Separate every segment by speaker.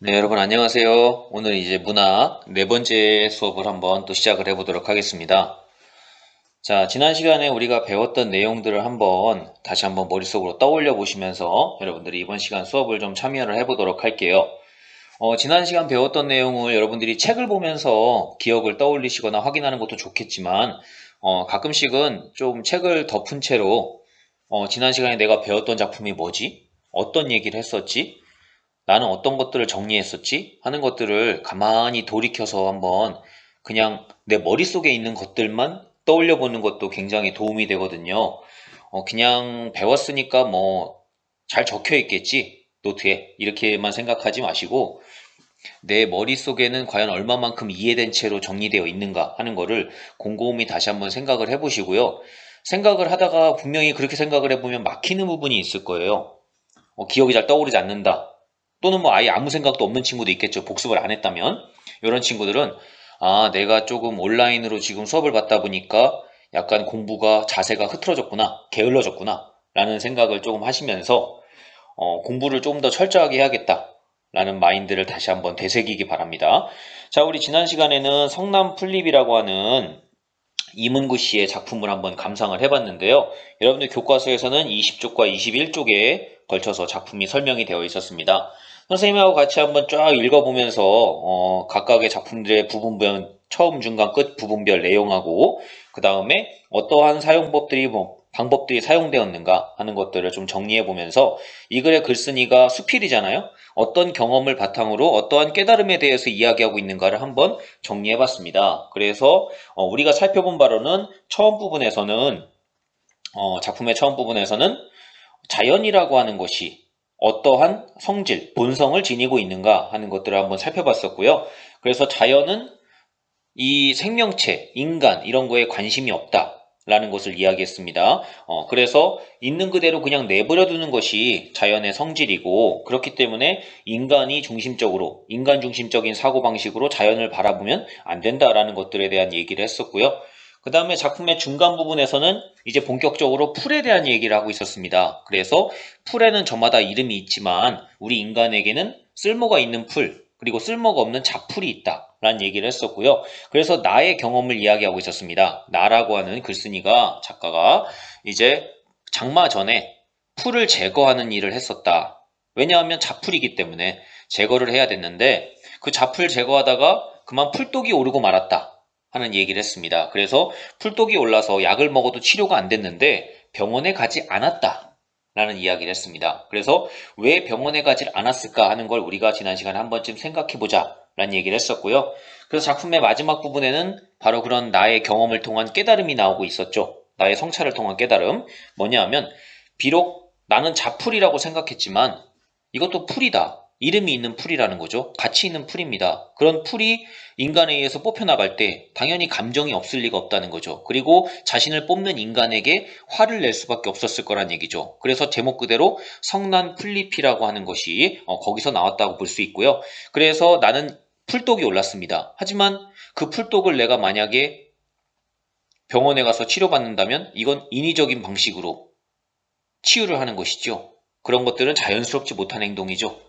Speaker 1: 네, 여러분 안녕하세요. 오늘 이제 문학 네 번째 수업을 한번 또 시작을 해보도록 하겠습니다. 자, 지난 시간에 우리가 배웠던 내용들을 다시 한번 머릿속으로 떠올려 보시면서 여러분들이 이번 시간 수업을 좀 참여를 해보도록 할게요. 지난 시간 배웠던 내용을 여러분들이 책을 보면서 기억을 떠올리시거나 확인하는 것도 좋겠지만, 가끔씩은 좀 책을 덮은 채로, 지난 시간에 내가 배웠던 작품이 뭐지? 어떤 얘기를 했었지? 나는 어떤 것들을 정리했었지? 하는 것들을 가만히 돌이켜서 한번 그냥 내 머릿속에 있는 것들만 떠올려 보는 것도 굉장히 도움이 되거든요. 그냥 배웠으니까 뭐 잘 적혀 있겠지? 노트에. 이렇게만 생각하지 마시고 내 머릿속에는 과연 얼마만큼 이해된 채로 정리되어 있는가 하는 거를 곰곰이 다시 한번 생각을 해보시고요. 생각을 하다가 분명히 그렇게 생각을 해보면 막히는 부분이 있을 거예요. 기억이 잘 떠오르지 않는다. 또는 뭐 아예 아무 생각도 없는 친구도 있겠죠. 복습을 안 했다면. 이런 친구들은 내가 조금 온라인으로 지금 수업을 받다 보니까 약간 공부가 자세가 흐트러졌구나, 게을러졌구나 라는 생각을 조금 하시면서 공부를 조금 더 철저하게 해야겠다 라는 마인드를 다시 한번 되새기기 바랍니다. 자, 우리 지난 시간에는 성남 플립이라고 하는 이문구 씨의 작품을 한번 감상을 해봤는데요. 여러분들 교과서에서는 20쪽과 21쪽에 걸쳐서 작품이 설명이 되어 있었습니다. 선생님하고 같이 한번 쫙 읽어보면서 각각의 작품들의 부분별 처음, 중간, 끝 부분별 내용하고 그 다음에 어떠한 방법들이 사용되었는가 하는 것들을 좀 정리해보면서 이 글의 글쓴이가 수필이잖아요. 어떤 경험을 바탕으로 어떠한 깨달음에 대해서 이야기하고 있는가를 한번 정리해봤습니다. 그래서 우리가 살펴본 바로는 작품의 처음 부분에서는 자연이라고 하는 것이 어떠한 성질, 본성을 지니고 있는가 하는 것들을 한번 살펴봤었고요. 그래서 자연은 이 생명체, 인간 이런 거에 관심이 없다. 라는 것을 이야기했습니다. 그래서 있는 그대로 그냥 내버려 두는 것이 자연의 성질이고 그렇기 때문에 인간 중심적인 사고방식으로 자연을 바라보면 안 된다라는 것들에 대한 얘기를 했었고요. 그 다음에 작품의 중간 부분에서는 이제 본격적으로 풀에 대한 얘기를 하고 있었습니다. 그래서 풀에는 저마다 이름이 있지만 우리 인간에게는 쓸모가 있는 풀, 그리고 쓸모가 없는 잡풀이 있다. 라는 얘기를 했었고요. 그래서 나의 경험을 이야기하고 있었습니다. 나라고 하는 작가가 이제 장마 전에 풀을 제거하는 일을 했었다. 왜냐하면 잡풀이기 때문에 제거를 해야 됐는데 그 잡풀 제거하다가 그만 풀독이 오르고 말았다. 하는 얘기를 했습니다. 그래서 풀독이 올라서 약을 먹어도 치료가 안 됐는데 병원에 가지 않았다. 라는 이야기를 했습니다. 그래서 왜 병원에 가지 않았을까 하는 걸 우리가 지난 시간에 한 번쯤 생각해보자 라는 얘기를 했었고요. 그래서 작품의 마지막 부분에는 바로 그런 나의 경험을 통한 깨달음이 나오고 있었죠. 나의 성찰을 통한 깨달음. 뭐냐 하면 비록 나는 자풀이라고 생각했지만 이것도 풀이다. 이름이 있는 풀이라는 거죠. 가치 있는 풀입니다. 그런 풀이 인간에 의해서 뽑혀나갈 때 당연히 감정이 없을 리가 없다는 거죠. 그리고 자신을 뽑는 인간에게 화를 낼 수밖에 없었을 거란 얘기죠. 그래서 제목 그대로 성난 풀잎이라고 하는 것이 거기서 나왔다고 볼 수 있고요. 그래서 나는 풀독이 올랐습니다. 하지만 그 풀독을 내가 만약에 병원에 가서 치료받는다면 이건 인위적인 방식으로 치유를 하는 것이죠. 그런 것들은 자연스럽지 못한 행동이죠.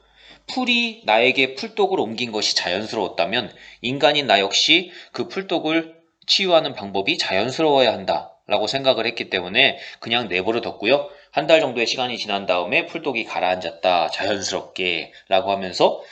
Speaker 1: 풀이 나에게 풀독을 옮긴 것이 자연스러웠다면 인간인 나 역시 그 풀독을 치유하는 방법이 자연스러워야 한다 라고 생각을 했기 때문에 그냥 내버려 뒀고요. 한 달 정도의 시간이 지난 다음에 풀독이 가라앉았다 자연스럽게 라고 하면서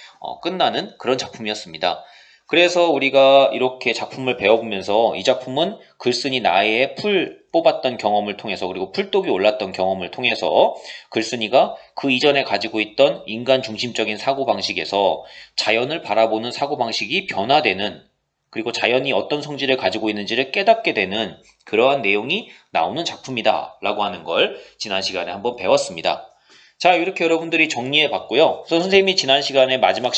Speaker 1: 끝나는 그런 작품이었습니다. 그래서 우리가 이렇게 작품을 배워보면서 이 작품은 글쓴이 나의 풀 뽑았던 경험을 통해서 그리고 풀독이 올랐던 경험을 통해서 글쓴이가 그 이전에 가지고 있던 인간 중심적인 사고방식에서 자연을 바라보는 사고방식이 변화되는 그리고 자연이 어떤 성질을 가지고 있는지를 깨닫게 되는 그러한 내용이 나오는 작품이다 라고 하는 걸 지난 시간에 한번 배웠습니다. 자, 이렇게 여러분들이 정리해 봤고요. 선생님이 지난 시간에 마지막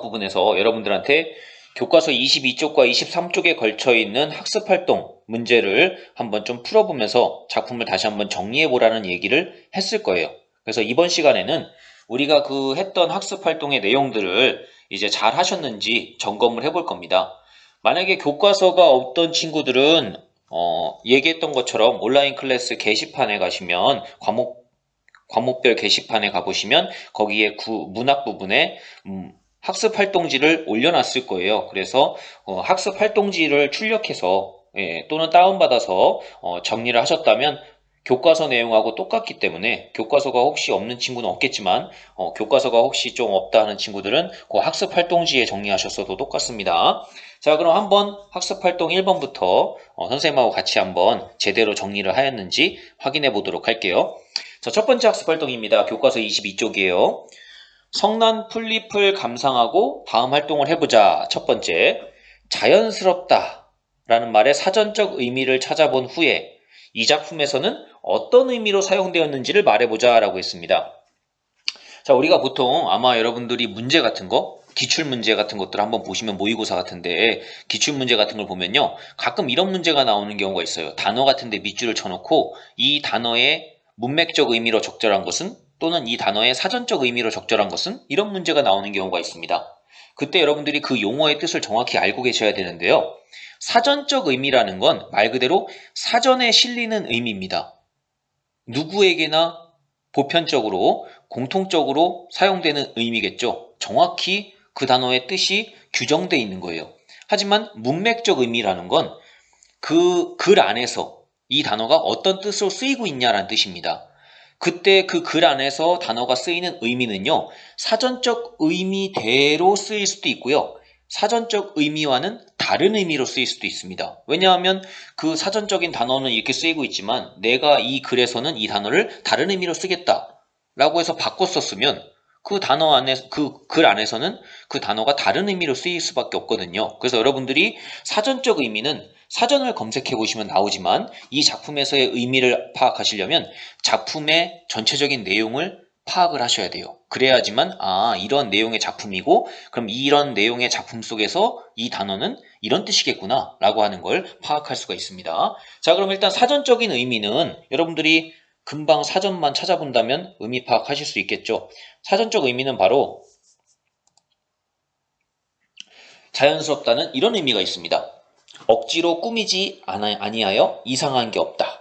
Speaker 1: 부분에서 여러분들한테 교과서 22쪽과 23쪽에 걸쳐 있는 학습활동 문제를 한번 좀 풀어보면서 작품을 다시 한번 정리해보라는 얘기를 했을 거예요. 그래서 이번 시간에는 우리가 그 했던 학습활동의 내용들을 이제 잘 하셨는지 점검을 해볼 겁니다. 만약에 교과서가 없던 친구들은 얘기했던 것처럼 온라인 클래스 게시판에 가시면 과목 과목별 게시판에 가보시면 거기에 문학 부분에 학습 활동지를 올려놨을 거예요. 그래서 학습 활동지를 출력해서 또는 다운받아서 정리를 하셨다면 교과서 내용하고 똑같기 때문에 교과서가 혹시 없는 친구는 없겠지만 교과서가 혹시 좀 없다 하는 친구들은 그 학습 활동지에 정리하셨어도 똑같습니다. 자, 그럼 한번 학습 활동 1번부터 선생님하고 같이 한번 제대로 정리를 하였는지 확인해 보도록 할게요. 자, 첫 번째 학습 활동입니다. 교과서 22쪽이에요. 성난 풀잎을 감상하고 다음 활동을 해보자. 첫 번째, 자연스럽다 라는 말의 사전적 의미를 찾아본 후에 이 작품에서는 어떤 의미로 사용되었는지를 말해보자 라고 했습니다. 자, 우리가 보통 아마 여러분들이 문제 같은 거, 기출문제 같은 것들 한번 보시면 모의고사 같은데 기출문제 같은 걸 보면요, 가끔 이런 문제가 나오는 경우가 있어요. 단어 같은데 밑줄을 쳐놓고 이 단어의 문맥적 의미로 적절한 것은, 또는 이 단어의 사전적 의미로 적절한 것은, 이런 문제가 나오는 경우가 있습니다. 그때 여러분들이 그 용어의 뜻을 정확히 알고 계셔야 되는데요. 사전적 의미라는 건 말 그대로 사전에 실리는 의미입니다. 누구에게나 보편적으로 공통적으로 사용되는 의미겠죠. 정확히 그 단어의 뜻이 규정되어 있는 거예요. 하지만 문맥적 의미라는 건 그 글 안에서 이 단어가 어떤 뜻으로 쓰이고 있냐라는 뜻입니다. 그때 그 글 안에서 단어가 쓰이는 의미는요, 사전적 의미대로 쓰일 수도 있고요, 사전적 의미와는 다른 의미로 쓰일 수도 있습니다. 왜냐하면 그 사전적인 단어는 이렇게 쓰이고 있지만 내가 이 글에서는 이 단어를 다른 의미로 쓰겠다 라고 해서 바꿔 썼으면 그 단어 안에, 그 글 안에서는 그 단어가 다른 의미로 쓰일 수밖에 없거든요. 그래서 여러분들이 사전적 의미는 사전을 검색해 보시면 나오지만 이 작품에서의 의미를 파악하시려면 작품의 전체적인 내용을 파악을 하셔야 돼요. 그래야지만 이런 내용의 작품이고 그럼 이런 내용의 작품 속에서 이 단어는 이런 뜻이겠구나 라고 하는 걸 파악할 수가 있습니다. 자, 그럼 일단 사전적인 의미는 여러분들이 금방 사전만 찾아본다면 의미 파악하실 수 있겠죠. 사전적 의미는 바로 자연스럽다는 이런 의미가 있습니다. 억지로 꾸미지 아니하여 이상한 게 없다.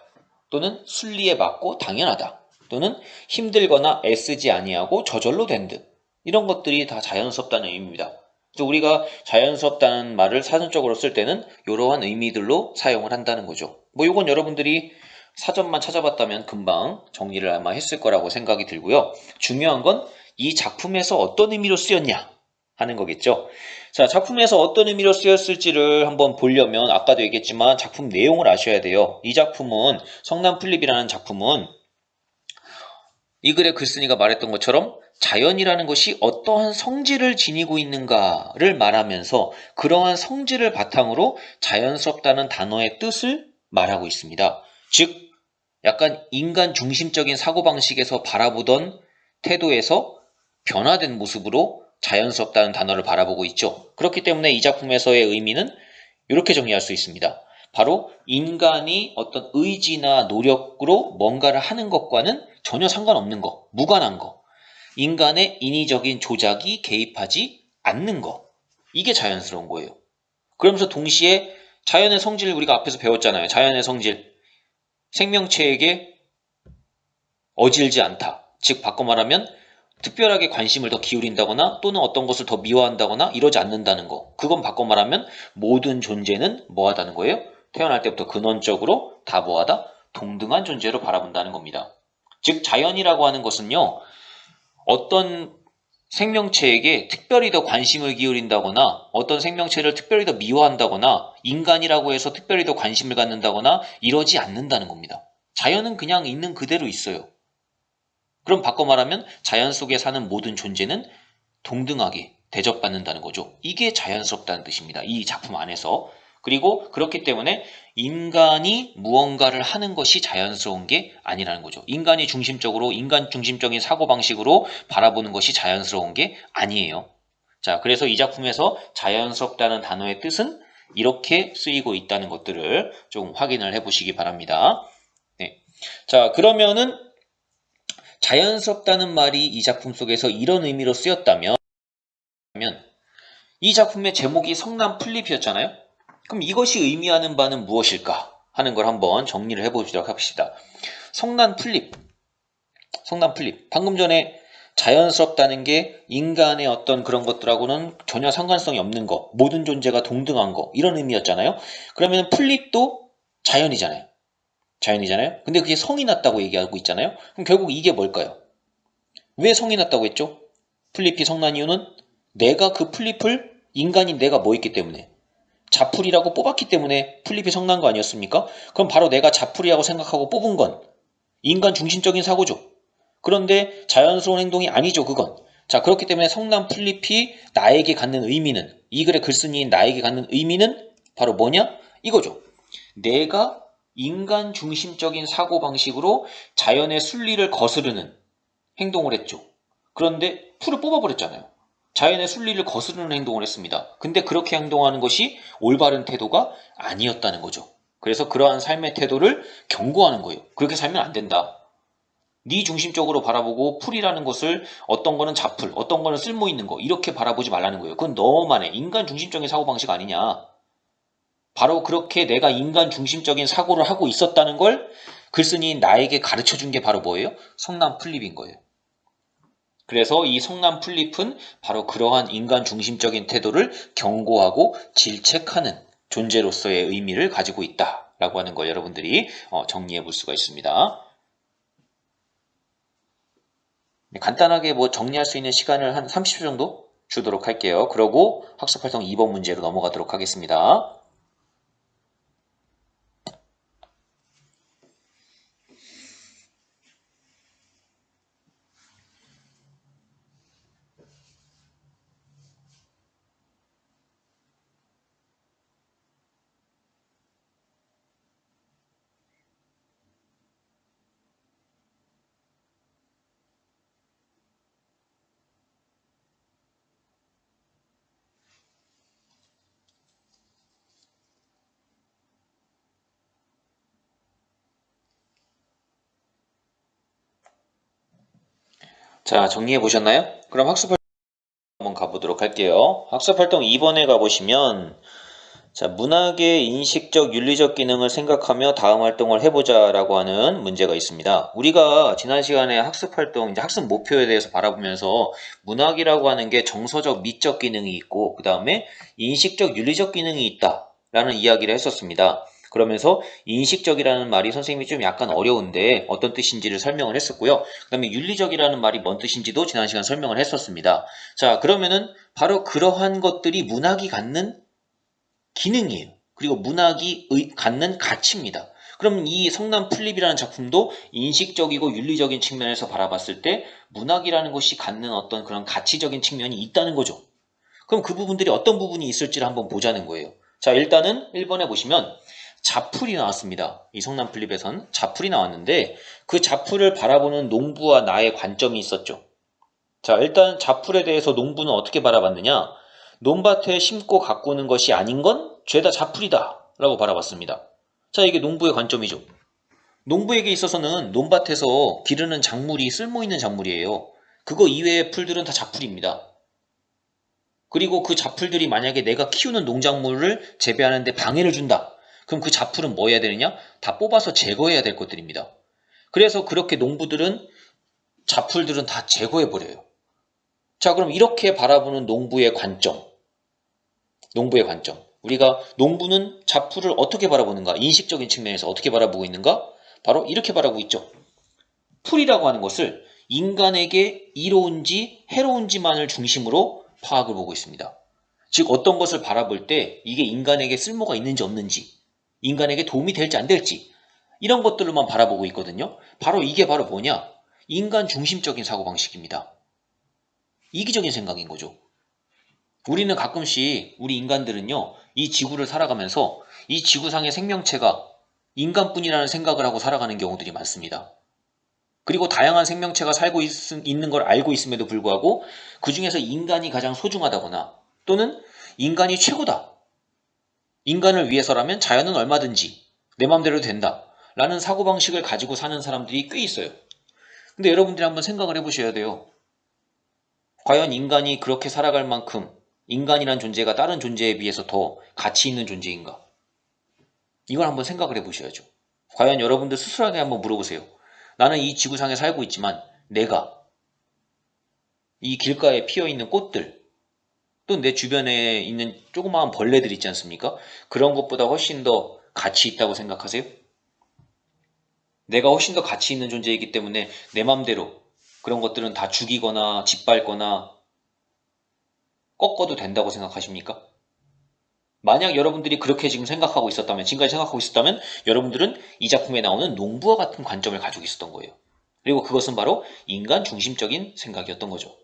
Speaker 1: 또는 순리에 맞고 당연하다. 또는 힘들거나 애쓰지 아니하고 저절로 된 듯. 이런 것들이 다 자연스럽다는 의미입니다. 우리가 자연스럽다는 말을 사전적으로 쓸 때는 이러한 의미들로 사용을 한다는 거죠. 이건 여러분들이 사전만 찾아봤다면 금방 정리를 아마 했을 거라고 생각이 들고요. 중요한 건 이 작품에서 어떤 의미로 쓰였냐 하는 거겠죠. 자, 작품에서 어떤 의미로 쓰였을지를 한번 보려면 아까도 얘기했지만 작품 내용을 아셔야 돼요. 이 작품은, 성난 풀립이라는 작품은 이 글의 글쓴이가 말했던 것처럼 자연이라는 것이 어떠한 성질을 지니고 있는가를 말하면서 그러한 성질을 바탕으로 자연스럽다는 단어의 뜻을 말하고 있습니다. 즉, 약간 인간 중심적인 사고방식에서 바라보던 태도에서 변화된 모습으로 자연스럽다는 단어를 바라보고 있죠. 그렇기 때문에 이 작품에서의 의미는 이렇게 정리할 수 있습니다. 바로 인간이 어떤 의지나 노력으로 뭔가를 하는 것과는 전혀 상관없는 거, 무관한 거, 인간의 인위적인 조작이 개입하지 않는 거, 이게 자연스러운 거예요. 그러면서 동시에 자연의 성질을 우리가 앞에서 배웠잖아요. 자연의 성질, 생명체에게 어질지 않다. 즉 바꿔 말하면 특별하게 관심을 더 기울인다거나 또는 어떤 것을 더 미워한다거나 이러지 않는다는 거. 그건 바꿔 말하면 모든 존재는 뭐하다는 거예요? 태어날 때부터 근원적으로 다 뭐하다? 동등한 존재로 바라본다는 겁니다. 즉 자연이라고 하는 것은요, 어떤 생명체에게 특별히 더 관심을 기울인다거나 어떤 생명체를 특별히 더 미워한다거나 인간이라고 해서 특별히 더 관심을 갖는다거나 이러지 않는다는 겁니다. 자연은 그냥 있는 그대로 있어요. 그럼 바꿔 말하면 자연 속에 사는 모든 존재는 동등하게 대접받는다는 거죠. 이게 자연스럽다는 뜻입니다. 이 작품 안에서. 그리고 그렇기 때문에 인간이 무언가를 하는 것이 자연스러운 게 아니라는 거죠. 인간이 중심적으로, 인간 중심적인 사고방식으로 바라보는 것이 자연스러운 게 아니에요. 자, 그래서 이 작품에서 자연스럽다는 단어의 뜻은 이렇게 쓰이고 있다는 것들을 좀 확인을 해보시기 바랍니다. 네. 자, 그러면은 자연스럽다는 말이 이 작품 속에서 이런 의미로 쓰였다면 이 작품의 제목이 성난 풀잎이었잖아요. 그럼 이것이 의미하는 바는 무엇일까 하는 걸 한번 정리를 해보도록 합시다. 성난 풀잎. 성남 플립. 방금 전에 자연스럽다는 게 인간의 어떤 그런 것들하고는 전혀 상관성이 없는 거, 모든 존재가 동등한 거, 이런 의미였잖아요. 그러면 플립도 자연이잖아요. 자연이잖아요. 근데 그게 성이 났다고 얘기하고 있잖아요. 그럼 결국 이게 뭘까요? 왜 성이 났다고 했죠? 플립이 성난 이유는 내가 그 플립을 인간인 내가 뭐 있기 때문에 자풀이라고 뽑았기 때문에 플립이 성난 거 아니었습니까? 그럼 바로 내가 자풀이라고 생각하고 뽑은 건 인간 중심적인 사고죠. 그런데 자연스러운 행동이 아니죠, 그건. 자, 그렇기 때문에 성난 플립이 나에게 갖는 의미는, 이 글의 글쓴이인 나에게 갖는 의미는 바로 뭐냐? 이거죠. 내가 인간 중심적인 사고방식으로 자연의 순리를 거스르는 행동을 했죠. 그런데 풀을 뽑아버렸잖아요. 자연의 순리를 거스르는 행동을 했습니다. 근데 그렇게 행동하는 것이 올바른 태도가 아니었다는 거죠. 그래서 그러한 삶의 태도를 경고하는 거예요. 그렇게 살면 안 된다. 네 중심적으로 바라보고 풀이라는 것을 어떤 거는 자풀, 어떤 거는 쓸모 있는 거 이렇게 바라보지 말라는 거예요. 그건 너만의 인간 중심적인 사고방식 아니냐. 바로 그렇게 내가 인간 중심적인 사고를 하고 있었다는 걸 글쓴이인 나에게 가르쳐준 게 바로 뭐예요? 성남 플립인 거예요. 그래서 이 성남 플립은 바로 그러한 인간 중심적인 태도를 경고하고 질책하는 존재로서의 의미를 가지고 있다라고 하는 걸 여러분들이 정리해 볼 수가 있습니다. 간단하게 뭐 정리할 수 있는 시간을 한 30초 정도 주도록 할게요. 그러고 학습활동 2번 문제로 넘어가도록 하겠습니다. 자, 정리해 보셨나요? 그럼 학습활동 한번 가보도록 할게요. 학습활동 2번에 가보시면 자, 문학의 인식적, 윤리적 기능을 생각하며 다음 활동을 해보자 라고 하는 문제가 있습니다. 우리가 지난 시간에 학습활동, 이제 학습 목표에 대해서 바라보면서 문학이라고 하는 게 정서적, 미적 기능이 있고 그 다음에 인식적, 윤리적 기능이 있다 라는 이야기를 했었습니다. 그러면서 인식적이라는 말이 선생님이 좀 약간 어려운데 어떤 뜻인지를 설명을 했었고요. 그 다음에 윤리적이라는 말이 뭔 뜻인지도 지난 시간 설명을 했었습니다. 자, 그러면은 바로 그러한 것들이 문학이 갖는 기능이에요. 그리고 문학이 갖는 가치입니다. 그럼 이 성남 플립이라는 작품도 인식적이고 윤리적인 측면에서 바라봤을 때 문학이라는 것이 갖는 어떤 그런 가치적인 측면이 있다는 거죠. 그럼 그 부분들이 어떤 부분이 있을지를 한번 보자는 거예요. 자, 일단은 1번에 보시면 자풀이 나왔습니다. 이 성남 플립에선 자풀이 나왔는데 그 자풀을 바라보는 농부와 나의 관점이 있었죠. 자, 일단 자풀에 대해서 농부는 어떻게 바라봤느냐? 논밭에 심고 가꾸는 것이 아닌 건 죄다 자풀이다 라고 바라봤습니다. 자, 이게 농부의 관점이죠. 농부에게 있어서는 논밭에서 기르는 작물이 쓸모있는 작물이에요. 그거 이외의 풀들은 다 자풀입니다. 그리고 그 자풀들이 만약에 내가 키우는 농작물을 재배하는데 방해를 준다. 그럼 그 자풀은 뭐 해야 되느냐? 다 뽑아서 제거해야 될 것들입니다. 그래서 그렇게 농부들은 자풀들은 다 제거해버려요. 자, 그럼 이렇게 바라보는 농부의 관점. 우리가 농부는 자풀을 어떻게 바라보는가? 인식적인 측면에서 어떻게 바라보고 있는가? 바로 이렇게 바라보고 있죠. 풀이라고 하는 것을 인간에게 이로운지 해로운지만을 중심으로 파악을 보고 있습니다. 즉 어떤 것을 바라볼 때 이게 인간에게 쓸모가 있는지 없는지, 인간에게 도움이 될지 안 될지 이런 것들로만 바라보고 있거든요. 바로 이게 바로 뭐냐? 인간 중심적인 사고방식입니다. 이기적인 생각인 거죠. 우리는 가끔씩 우리 인간들은요, 이 지구를 살아가면서 이 지구상의 생명체가 인간뿐이라는 생각을 하고 살아가는 경우들이 많습니다. 그리고 다양한 생명체가 살고 있는 걸 알고 있음에도 불구하고 그 중에서 인간이 가장 소중하다거나 또는 인간이 최고다. 인간을 위해서라면 자연은 얼마든지 내 마음대로 된다. 라는 사고방식을 가지고 사는 사람들이 꽤 있어요. 근데 여러분들이 한번 생각을 해보셔야 돼요. 과연 인간이 그렇게 살아갈 만큼 인간이란 존재가 다른 존재에 비해서 더 가치 있는 존재인가? 이걸 한번 생각을 해보셔야죠. 과연 여러분들 스스로에게 한번 물어보세요. 나는 이 지구상에 살고 있지만 내가 이 길가에 피어있는 꽃들, 또 내 주변에 있는 조그마한 벌레들 있지 않습니까? 그런 것보다 훨씬 더 가치 있다고 생각하세요? 내가 훨씬 더 가치 있는 존재이기 때문에 내 맘대로 그런 것들은 다 죽이거나 짓밟거나 꺾어도 된다고 생각하십니까? 만약 여러분들이 그렇게 지금 생각하고 있었다면, 지금까지 생각하고 있었다면 여러분들은 이 작품에 나오는 농부와 같은 관점을 가지고 있었던 거예요. 그리고 그것은 바로 인간 중심적인 생각이었던 거죠.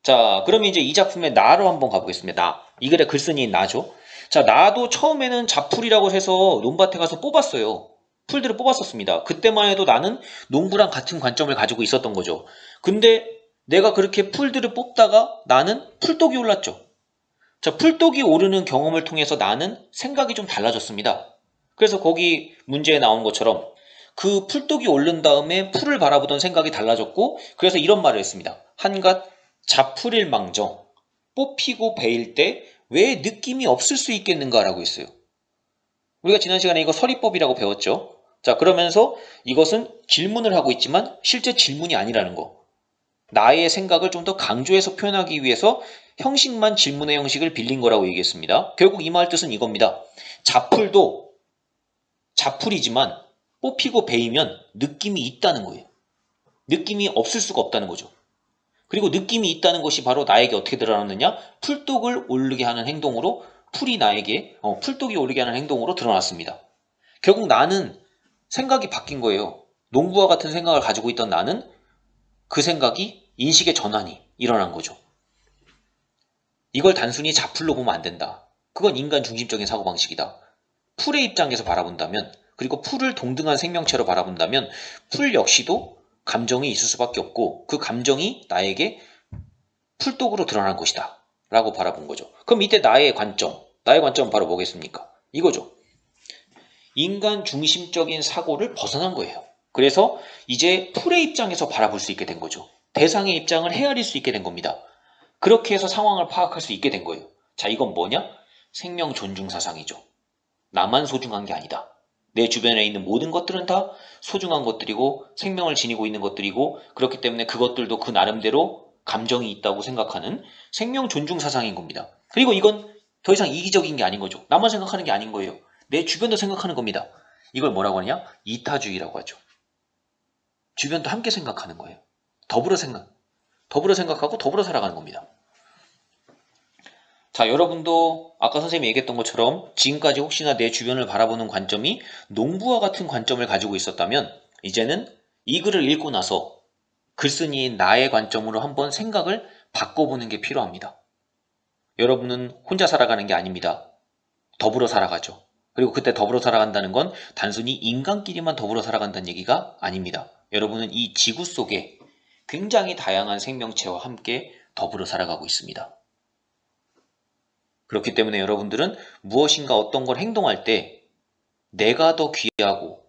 Speaker 1: 자, 그러면 이제 이 작품의 나로 한번 가보겠습니다. 나. 이 글의 글쓴이인 나죠. 자, 나도 처음에는 자풀이라고 해서 논밭에 가서 뽑았어요. 풀들을 뽑았었습니다. 그때만 해도 나는 농부랑 같은 관점을 가지고 있었던 거죠. 근데 내가 그렇게 풀들을 뽑다가 나는 풀독이 올랐죠. 자, 풀독이 오르는 경험을 통해서 나는 생각이 좀 달라졌습니다. 그래서 거기 문제에 나온 것처럼 그 풀독이 오른 다음에 풀을 바라보던 생각이 달라졌고, 그래서 이런 말을 했습니다. 한갓 자풀일망정, 뽑히고 베일 때 왜 느낌이 없을 수 있겠는가라고 했어요. 우리가 지난 시간에 이거 서리법이라고 배웠죠. 자, 그러면서 이것은 질문을 하고 있지만 실제 질문이 아니라는 거. 나의 생각을 좀 더 강조해서 표현하기 위해서 형식만 질문의 형식을 빌린 거라고 얘기했습니다. 결국 이 말 뜻은 이겁니다. 자풀도 자풀이지만 뽑히고 베이면 느낌이 있다는 거예요. 느낌이 없을 수가 없다는 거죠. 그리고 느낌이 있다는 것이 바로 나에게 어떻게 드러났느냐? 풀독을 오르게 하는 행동으로 풀이 나에게 풀독이 오르게 하는 행동으로 드러났습니다. 결국 나는 생각이 바뀐 거예요. 농부와 같은 생각을 가지고 있던 나는 그 생각이 인식의 전환이 일어난 거죠. 이걸 단순히 자풀로 보면 안 된다. 그건 인간 중심적인 사고방식이다. 풀의 입장에서 바라본다면, 그리고 풀을 동등한 생명체로 바라본다면 풀 역시도 감정이 있을 수밖에 없고 그 감정이 나에게 풀독으로 드러난 것이다 라고 바라본 거죠. 그럼 이때 나의 관점은 바로 뭐겠습니까? 이거죠. 인간 중심적인 사고를 벗어난 거예요. 그래서 이제 풀의 입장에서 바라볼 수 있게 된 거죠. 대상의 입장을 헤아릴 수 있게 된 겁니다. 그렇게 해서 상황을 파악할 수 있게 된 거예요. 자, 이건 뭐냐? 생명 존중 사상이죠. 나만 소중한 게 아니다. 내 주변에 있는 모든 것들은 다 소중한 것들이고 생명을 지니고 있는 것들이고, 그렇기 때문에 그것들도 그 나름대로 감정이 있다고 생각하는 생명 존중 사상인 겁니다. 그리고 이건 더 이상 이기적인 게 아닌 거죠. 나만 생각하는 게 아닌 거예요. 내 주변도 생각하는 겁니다. 이걸 뭐라고 하냐? 이타주의라고 하죠. 주변도 함께 생각하는 거예요. 더불어 생각하고 더불어 살아가는 겁니다. 자, 여러분도 아까 선생님이 얘기했던 것처럼 지금까지 혹시나 내 주변을 바라보는 관점이 농부와 같은 관점을 가지고 있었다면 이제는 이 글을 읽고 나서 글쓴이인 나의 관점으로 한번 생각을 바꿔보는 게 필요합니다. 여러분은 혼자 살아가는 게 아닙니다. 더불어 살아가죠. 그리고 그때 더불어 살아간다는 건 단순히 인간끼리만 더불어 살아간다는 얘기가 아닙니다. 여러분은 이 지구 속에 굉장히 다양한 생명체와 함께 더불어 살아가고 있습니다. 그렇기 때문에 여러분들은 무엇인가 어떤 걸 행동할 때 내가 더 귀하고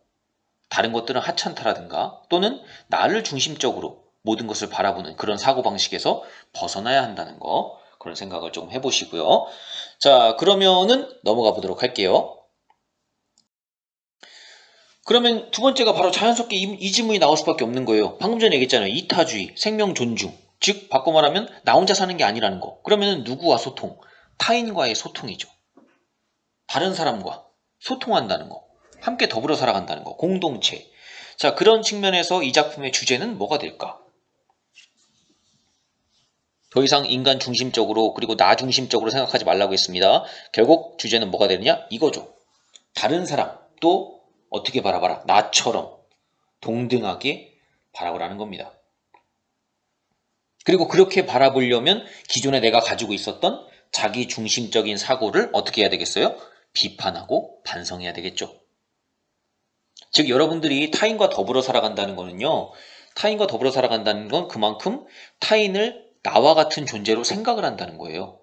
Speaker 1: 다른 것들은 하찮다라든가 또는 나를 중심적으로 모든 것을 바라보는 그런 사고방식에서 벗어나야 한다는 거, 그런 생각을 좀 해보시고요. 자, 그러면은 넘어가 보도록 할게요. 그러면 두 번째가 바로 자연스럽게 이 질문이 나올 수밖에 없는 거예요. 방금 전에 얘기했잖아요. 이타주의, 생명 존중. 즉 바꿔 말하면 나 혼자 사는 게 아니라는 거. 그러면 누구와 소통? 타인과의 소통이죠. 다른 사람과 소통한다는 거. 함께 더불어 살아간다는 거. 공동체. 자, 그런 측면에서 이 작품의 주제는 뭐가 될까? 더 이상 인간 중심적으로 그리고 나 중심적으로 생각하지 말라고 했습니다. 결국 주제는 뭐가 되느냐? 이거죠. 다른 사람 또 어떻게 바라봐라. 나처럼 동등하게 바라보라는 겁니다. 그리고 그렇게 바라보려면 기존에 내가 가지고 있었던 자기 중심적인 사고를 어떻게 해야 되겠어요? 비판하고 반성해야 되겠죠. 즉 여러분들이 타인과 더불어 살아간다는 거는요. 타인과 더불어 살아간다는 건 그만큼 타인을 나와 같은 존재로 생각을 한다는 거예요.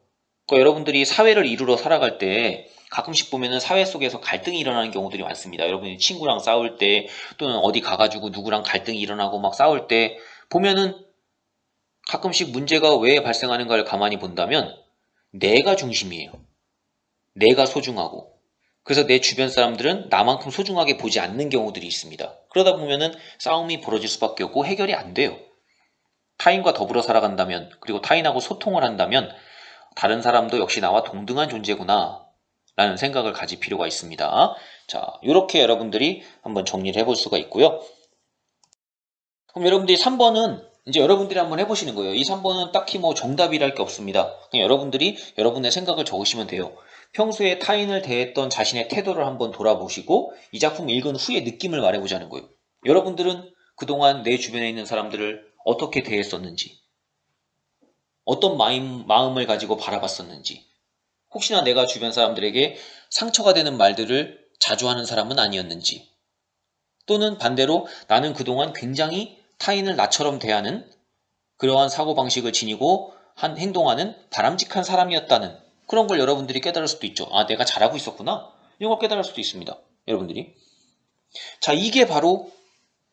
Speaker 1: 그러니까 여러분들이 사회를 이루러 살아갈 때 가끔씩 보면은 사회 속에서 갈등이 일어나는 경우들이 많습니다. 여러분이 친구랑 싸울 때 또는 어디 가가지고 누구랑 갈등이 일어나고 막 싸울 때 보면은 가끔씩 문제가 왜 발생하는가를 가만히 본다면 내가 중심이에요. 내가 소중하고 그래서 내 주변 사람들은 나만큼 소중하게 보지 않는 경우들이 있습니다. 그러다 보면은 싸움이 벌어질 수밖에 없고 해결이 안 돼요. 타인과 더불어 살아간다면, 그리고 타인하고 소통을 한다면 다른 사람도 역시 나와 동등한 존재구나 라는 생각을 가질 필요가 있습니다. 자, 이렇게 여러분들이 한번 정리를 해볼 수가 있고요. 그럼 여러분들이 3번은 이제 여러분들이 한번 해보시는 거예요. 이 3번은 딱히 뭐 정답이랄 게 없습니다. 그냥 여러분들이 여러분의 생각을 적으시면 돼요. 평소에 타인을 대했던 자신의 태도를 한번 돌아보시고 이 작품 읽은 후에 느낌을 말해보자는 거예요. 여러분들은 그동안 내 주변에 있는 사람들을 어떻게 대했었는지, 어떤 마음을 가지고 바라봤었는지, 혹시나 내가 주변 사람들에게 상처가 되는 말들을 자주 하는 사람은 아니었는지, 또는 반대로 나는 그동안 굉장히 타인을 나처럼 대하는 그러한 사고방식을 지니고 행동하는 바람직한 사람이었다는 그런 걸 여러분들이 깨달을 수도 있죠. 아, 내가 잘하고 있었구나. 이런 걸 깨달을 수도 있습니다. 여러분들이. 자, 이게 바로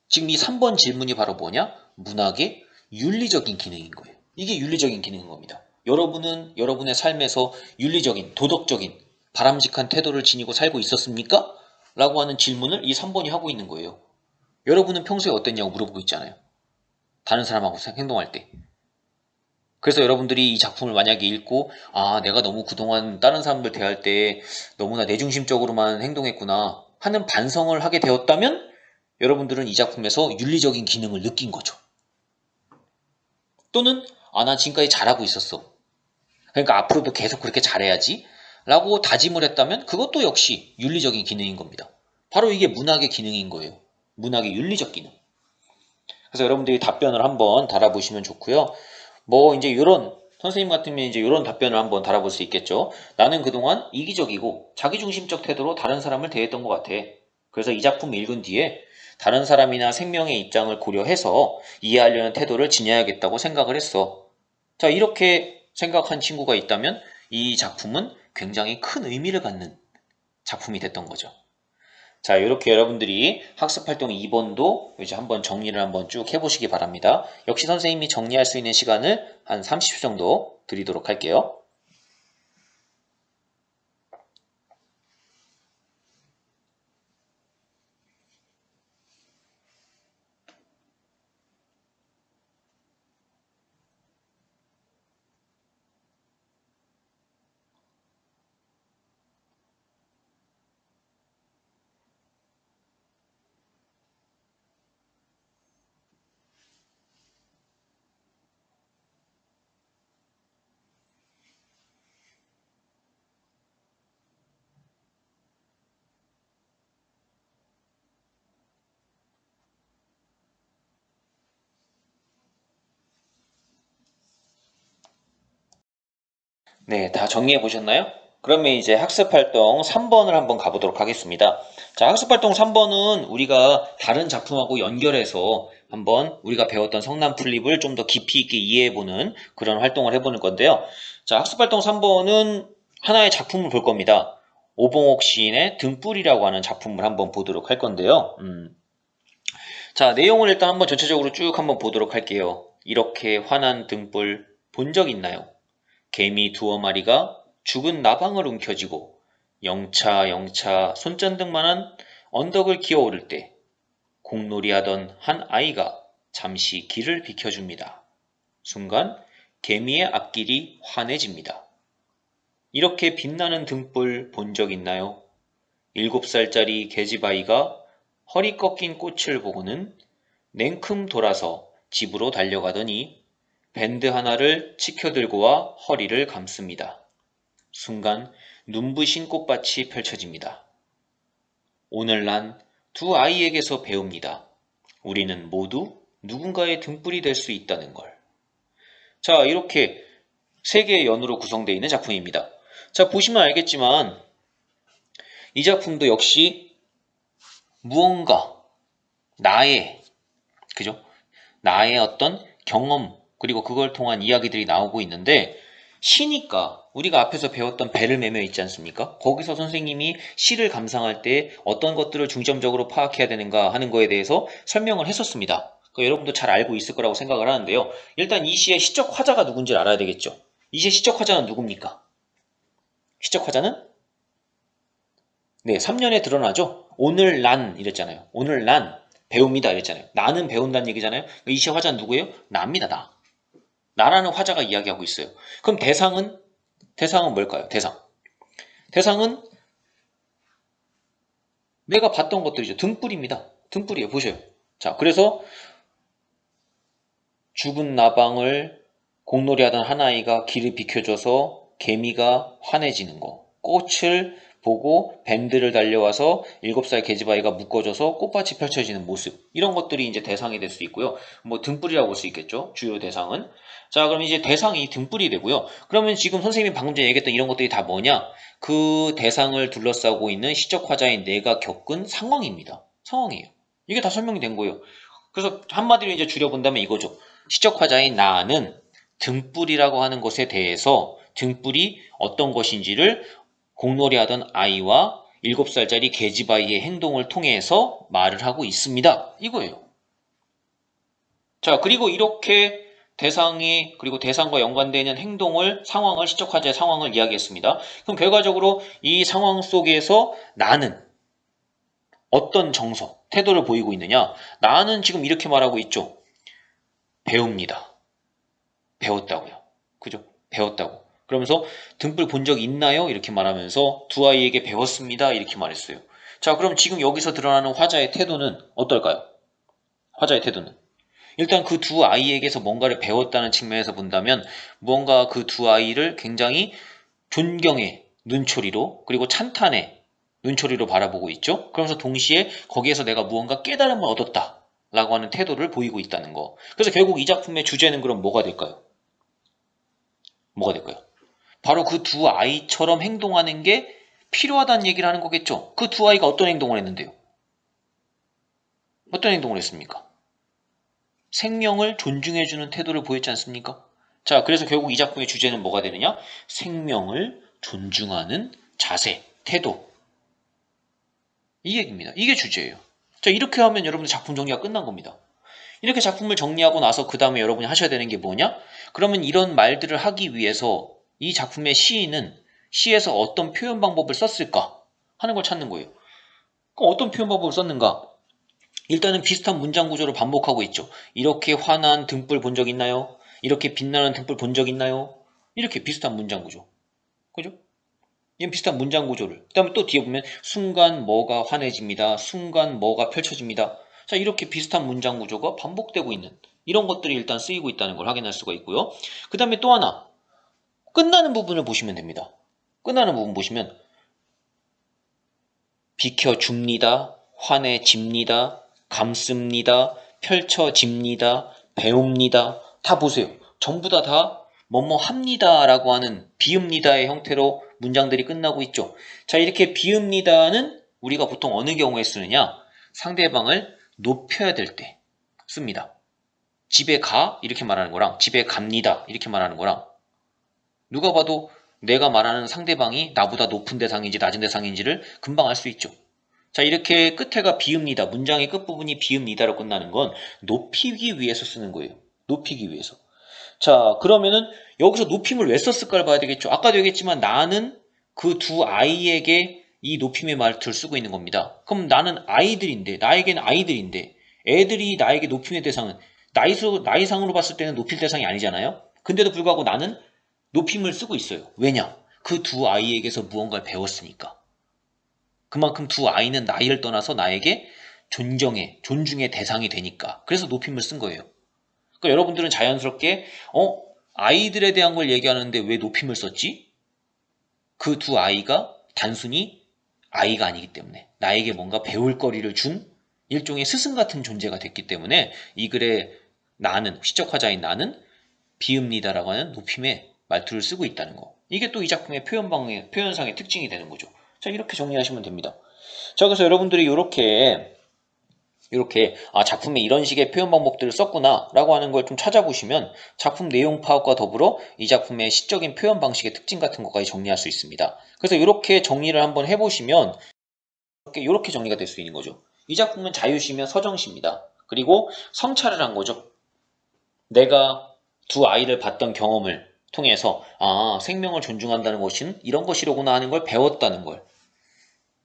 Speaker 1: 지금 이 3번 질문이 바로 뭐냐? 문학의 윤리적인 기능인 거예요. 이게 윤리적인 기능인 겁니다. 여러분은 여러분의 삶에서 윤리적인, 도덕적인, 바람직한 태도를 지니고 살고 있었습니까? 라고 하는 질문을 이 3번이 하고 있는 거예요. 여러분은 평소에 어땠냐고 물어보고 있잖아요. 다른 사람하고 행동할 때. 그래서 여러분들이 이 작품을 만약에 읽고 아, 내가 너무 그동안 다른 사람들 대할 때 너무나 내중심적으로만 행동했구나 하는 반성을 하게 되었다면 여러분들은 이 작품에서 윤리적인 기능을 느낀 거죠. 또는 아, 난 지금까지 잘하고 있었어. 그러니까 앞으로도 계속 그렇게 잘해야지 라고 다짐을 했다면 그것도 역시 윤리적인 기능인 겁니다. 바로 이게 문학의 기능인 거예요. 문학의 윤리적 기능. 그래서 여러분들이 답변을 한번 달아보시면 좋고요. 뭐 이제 이런 선생님 같으면 이제 이런 답변을 한번 달아볼 수 있겠죠. 나는 그동안 이기적이고 자기중심적 태도로 다른 사람을 대했던 것 같아. 그래서 이 작품 읽은 뒤에 다른 사람이나 생명의 입장을 고려해서 이해하려는 태도를 지녀야겠다고 생각을 했어. 자, 이렇게 생각한 친구가 있다면 이 작품은 굉장히 큰 의미를 갖는 작품이 됐던 거죠. 자, 이렇게 여러분들이 학습활동 2번도 이제 한번 정리를 한번 쭉 해보시기 바랍니다. 역시 선생님이 정리할 수 있는 시간을 한 30초 정도 드리도록 할게요. 네, 다 정리해 보셨나요? 그러면 이제 학습활동 3번을 한번 가보도록 하겠습니다. 자, 학습활동 3번은 우리가 다른 작품하고 연결해서 한번 우리가 배웠던 성난 풀립을 좀 더 깊이 있게 이해해보는 그런 활동을 해보는 건데요. 자, 학습활동 3번은 하나의 작품을 볼 겁니다. 오봉옥 시인의 등불이라고 하는 작품을 한번 보도록 할 건데요. 자, 내용을 일단 한번 전체적으로 쭉 한번 보도록 할게요. 이렇게 환한 등불 본 적 있나요? 개미 두어 마리가 죽은 나방을 움켜쥐고 영차 영차 손전등만한 언덕을 기어오를 때 공놀이하던 한 아이가 잠시 길을 비켜줍니다. 순간 개미의 앞길이 환해집니다. 이렇게 빛나는 등불 본 적 있나요? 7살짜리 계집아이가 허리 꺾인 꽃을 보고는 냉큼 돌아서 집으로 달려가더니 밴드 하나를 치켜들고 와 허리를 감습니다. 순간 눈부신 꽃밭이 펼쳐집니다. 오늘 난 두 아이에게서 배웁니다. 우리는 모두 누군가의 등불이 될 수 있다는 걸. 자, 이렇게 세 개의 연으로 구성되어 있는 작품입니다. 자, 보시면 알겠지만 이 작품도 역시 무언가 나의, 그죠? 나의 어떤 경험, 그리고 그걸 통한 이야기들이 나오고 있는데 시니까 우리가 앞에서 배웠던 배를 매며 있지 않습니까? 거기서 선생님이 시를 감상할 때 어떤 것들을 중점적으로 파악해야 되는가 하는 거에 대해서 설명을 했었습니다. 여러분도 잘 알고 있을 거라고 생각을 하는데요. 일단 이 시의 시적 화자가 누군지를 알아야 되겠죠. 이 시의 시적 화자는 누굽니까? 시적 화자는 네, 3년에 드러나죠. 오늘 난 이랬잖아요. 오늘 난 배웁니다 이랬잖아요. 나는 배운다는 얘기잖아요. 이 시의 화자는 누구예요? 나입니다. 나. 나라는 화자가 이야기하고 있어요. 그럼 대상은 뭘까요? 대상은 내가 봤던 것들이죠. 등불입니다. 등불이에요. 보셔요. 자, 그래서 죽은 나방을 공놀이 하던 한 아이가 길을 비켜줘서 개미가 환해지는 거. 꽃을 보고 밴드를 달려와서 7살 계집아이가 묶어줘서 꽃밭이 펼쳐지는 모습. 이런 것들이 이제 대상이 될 수 있고요. 뭐 등불이라고 볼 수 있겠죠. 주요 대상은. 자, 그럼 이제 대상이 등불이 되고요. 그러면 지금 선생님이 방금 전에 얘기했던 이런 것들이 다 뭐냐? 그 대상을 둘러싸고 있는 시적 화자인 내가 겪은 상황입니다. 상황이에요. 이게 다 설명이 된 거예요. 그래서 한마디로 이제 줄여본다면 이거죠. 시적 화자인 나는 등불이라고 하는 것에 대해서 등불이 어떤 것인지를 공놀이 하던 아이와 7살짜리 계집아이의 행동을 통해서 말을 하고 있습니다. 이거예요. 자, 그리고 이렇게 그리고 대상과 연관되는 상황을, 시적 화자의 상황을 이야기했습니다. 그럼 결과적으로 이 상황 속에서 나는 어떤 정서, 태도를 보이고 있느냐? 나는 지금 이렇게 말하고 있죠. 배웁니다. 배웠다고요. 그죠? 배웠다고. 그러면서 등불 본 적 있나요? 이렇게 말하면서 두 아이에게 배웠습니다. 이렇게 말했어요. 자, 그럼 지금 여기서 드러나는 화자의 태도는 어떨까요? 화자의 태도는. 일단 그 두 아이에게서 뭔가를 배웠다는 측면에서 본다면 무언가 그 두 아이를 굉장히 존경의 눈초리로 그리고 찬탄의 눈초리로 바라보고 있죠. 그러면서 동시에 거기에서 내가 무언가 깨달음을 얻었다 라고 하는 태도를 보이고 있다는 거. 그래서 결국 이 작품의 주제는 그럼 뭐가 될까요? 뭐가 될까요? 바로 그 두 아이처럼 행동하는 게 필요하다는 얘기를 하는 거겠죠. 그 두 아이가 어떤 행동을 했는데요? 어떤 행동을 했습니까? 생명을 존중해주는 태도를 보였지 않습니까? 자, 그래서 결국 이 작품의 주제는 뭐가 되느냐? 생명을 존중하는 자세, 태도. 이 얘기입니다. 이게 주제예요. 자, 이렇게 하면 여러분들 작품 정리가 끝난 겁니다. 이렇게 작품을 정리하고 나서 그 다음에 여러분이 하셔야 되는 게 뭐냐? 그러면 이런 말들을 하기 위해서 이 작품의 시인은 시에서 어떤 표현 방법을 썼을까 하는 걸 찾는 거예요. 그럼 어떤 표현 방법을 썼는가? 일단은 비슷한 문장 구조를 반복하고 있죠. 이렇게 환한 등불 본 적 있나요? 이렇게 빛나는 등불 본 적 있나요? 이렇게 비슷한 문장 구조. 그죠? 이런 비슷한 문장 구조를. 그 다음에 또 뒤에 보면 순간 뭐가 환해집니다. 순간 뭐가 펼쳐집니다. 자, 이렇게 비슷한 문장 구조가 반복되고 있는 이런 것들이 일단 쓰이고 있다는 걸 확인할 수가 있고요. 그 다음에 또 하나 끝나는 부분을 보시면 됩니다. 끝나는 부분 보시면 비켜줍니다. 환해집니다. 감습니다. 펼쳐집니다. 배웁니다. 다 보세요. 전부 다 뭐뭐 합니다 라고 하는 비읍니다의 형태로 문장들이 끝나고 있죠. 자, 이렇게 비읍니다는 우리가 보통 어느 경우에 쓰느냐? 상대방을 높여야 될 때 씁니다. 집에 가 이렇게 말하는 거랑 집에 갑니다 이렇게 말하는 거랑 누가 봐도 내가 말하는 상대방이 나보다 높은 대상인지 낮은 대상인지를 금방 알 수 있죠. 자, 이렇게 끝에가 비읍니다. 문장의 끝부분이 비읍니다로 끝나는 건 높이기 위해서 쓰는 거예요. 높이기 위해서. 자, 그러면은 여기서 높임을 왜 썼을까를 봐야 되겠죠. 아까도 얘기했지만 나는 그 두 아이에게 이 높임의 말투를 쓰고 있는 겁니다. 그럼 나는 아이들인데, 나에게는 아이들인데, 애들이 나에게 높임의 대상은 나이상으로 봤을 때는 높일 대상이 아니잖아요. 근데도 불구하고 나는 높임을 쓰고 있어요. 왜냐? 그 두 아이에게서 무언가를 배웠으니까. 그만큼 두 아이는 나이를 떠나서 나에게 존중의 대상이 되니까. 그래서 높임을 쓴 거예요. 그러니까 여러분들은 자연스럽게 아이들에 대한 걸 얘기하는데 왜 높임을 썼지? 그 두 아이가 단순히 아이가 아니기 때문에 나에게 뭔가 배울 거리를 준 일종의 스승 같은 존재가 됐기 때문에 이 글에 나는, 시적 화자인 나는 비읍니다라고 하는 높임의 말투를 쓰고 있다는 거. 이게 또 이 작품의 표현상의 특징이 되는 거죠. 자, 이렇게 정리하시면 됩니다. 자, 그래서 여러분들이 이렇게 작품에 이런 식의 표현 방법들을 썼구나 라고 하는 걸 좀 찾아보시면 작품 내용 파악과 더불어 이 작품의 시적인 표현 방식의 특징 같은 것까지 정리할 수 있습니다. 그래서 이렇게 정리를 한번 해보시면 이렇게 정리가 될 수 있는 거죠. 이 작품은 자유시면 서정시입니다. 그리고 성찰을 한 거죠. 내가 두 아이를 봤던 경험을 통해서 생명을 존중한다는 것은 이런 것이로구나 하는 걸 배웠다는 걸.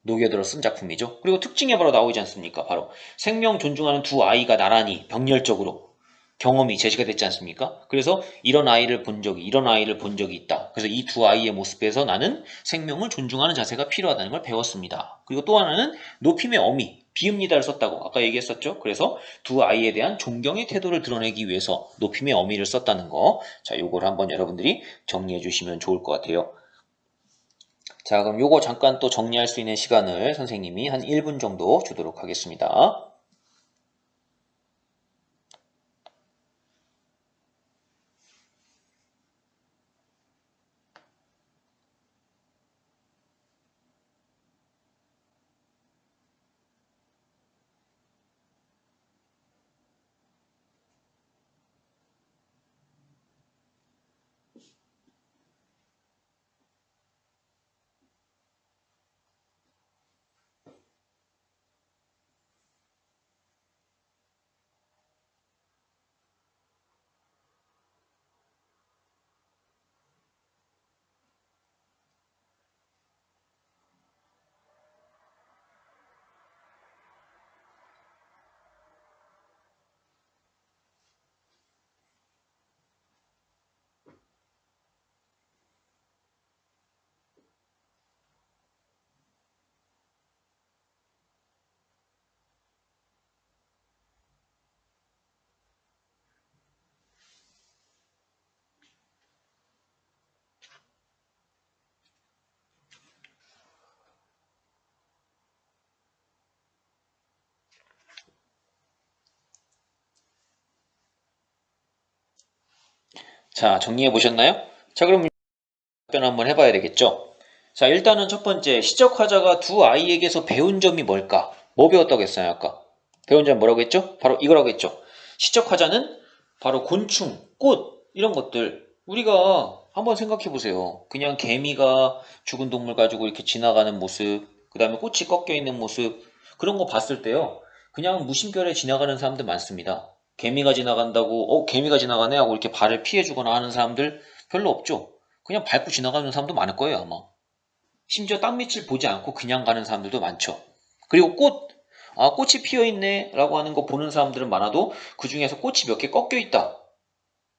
Speaker 1: 녹여들어 쓴 작품이죠. 그리고 특징에 바로 나오지 않습니까? 바로 생명 존중하는 두 아이가 나란히 병렬적으로 경험이 제시가 됐지 않습니까? 그래서 이런 아이를 본 적이 있다. 그래서 이 두 아이의 모습에서 나는 생명을 존중하는 자세가 필요하다는 걸 배웠습니다. 그리고 또 하나는 높임의 어미, 비읍니다를 썼다고 아까 얘기했었죠. 그래서 두 아이에 대한 존경의 태도를 드러내기 위해서 높임의 어미를 썼다는 거. 자, 요걸 한번 여러분들이 정리해 주시면 좋을 것 같아요. 자, 그럼 요거 잠깐 또 정리할 수 있는 시간을 선생님이 한 1분 정도 주도록 하겠습니다. 자, 정리해 보셨나요? 자, 그럼 답변 한번 해봐야 되겠죠? 자, 일단은 첫 번째, 시적화자가 두 아이에게서 배운 점이 뭘까? 뭐 배웠다고 했어요, 아까? 배운 점 뭐라고 했죠? 바로 이거라고 했죠. 시적화자는 바로 곤충, 꽃, 이런 것들. 우리가 한번 생각해 보세요. 그냥 개미가 죽은 동물 가지고 이렇게 지나가는 모습, 그 다음에 꽃이 꺾여 있는 모습, 그런 거 봤을 때요. 그냥 무심결에 지나가는 사람들 많습니다. 개미가 지나간다고, 개미가 지나가네 하고 이렇게 발을 피해주거나 하는 사람들 별로 없죠. 그냥 밟고 지나가는 사람도 많을 거예요, 아마. 심지어 땅밑을 보지 않고 그냥 가는 사람들도 많죠. 그리고 꽃, 꽃이 피어있네 라고 하는 거 보는 사람들은 많아도 그 중에서 꽃이 몇 개 꺾여 있다.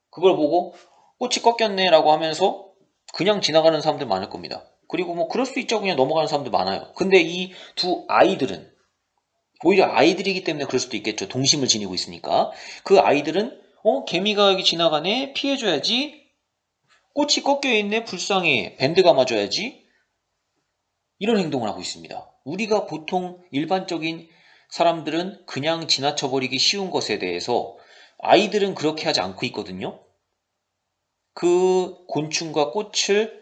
Speaker 1: 그걸 보고 꽃이 꺾였네 라고 하면서 그냥 지나가는 사람들 많을 겁니다. 그리고 뭐 그럴 수 있죠. 그냥 넘어가는 사람들 많아요. 근데 이 두 아이들은 오히려 아이들이기 때문에 그럴 수도 있겠죠. 동심을 지니고 있으니까. 그 아이들은 개미가 여기 지나가네 피해줘야지. 꽃이 꺾여있네 불쌍해 밴드 감아줘야지. 이런 행동을 하고 있습니다. 우리가 보통 일반적인 사람들은 그냥 지나쳐버리기 쉬운 것에 대해서 아이들은 그렇게 하지 않고 있거든요. 그 곤충과 꽃을